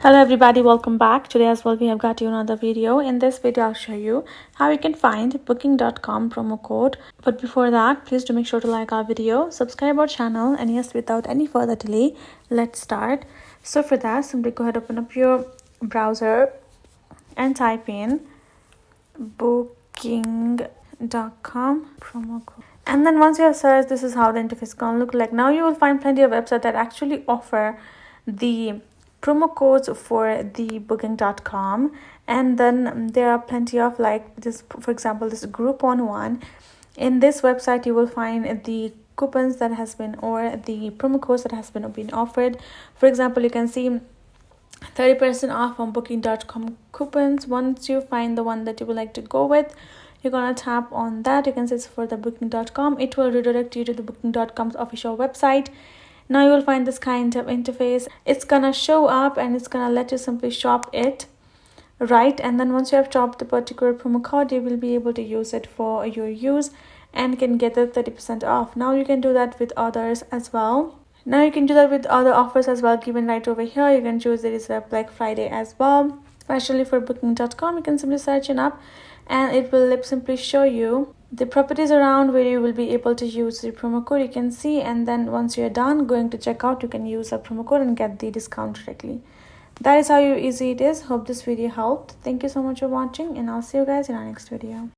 Hello everybody, welcome back. Today as well we have got you another video. In this video I'll show you how you can find booking.com promo code. But before that, please do make sure to like our video, subscribe our channel, and yes, without any further delay, let's start. So for that, simply go ahead, open up your browser and type in booking.com promo code. And then once you have searched, this is how the interface is gonna look like. Now you will find plenty of websites that actually offer the promo codes for the booking.com, and then there are plenty of, like this, for example, this Groupon one. In this website you will find the coupons that has been, or the promo codes that has been offered. For example, you can see 30% off on booking.com coupons. Once you find the one that you would like to go with, you're gonna tap on that. You can say it's for the booking.com. It will redirect you to the booking.com's official website. Now you will find this kind of interface. It's gonna show up and it's gonna let you simply shop it, right? And then once you have shopped the particular promo code, you will be able to use it for your use and can get the 30% off. Now you can do that with others as well. Now you can do that with other offers as well, given right over here. You can choose it is a Black Friday as well. Especially for booking.com, you can simply search it up and it will simply show you the properties around where you will be able to use the promo code. You can see, and then once you're done going to check out, you can use a promo code and get the discount directly. That is how easy it is. Hope this video helped. Thank you so much for watching, and I'll see you guys in our next video.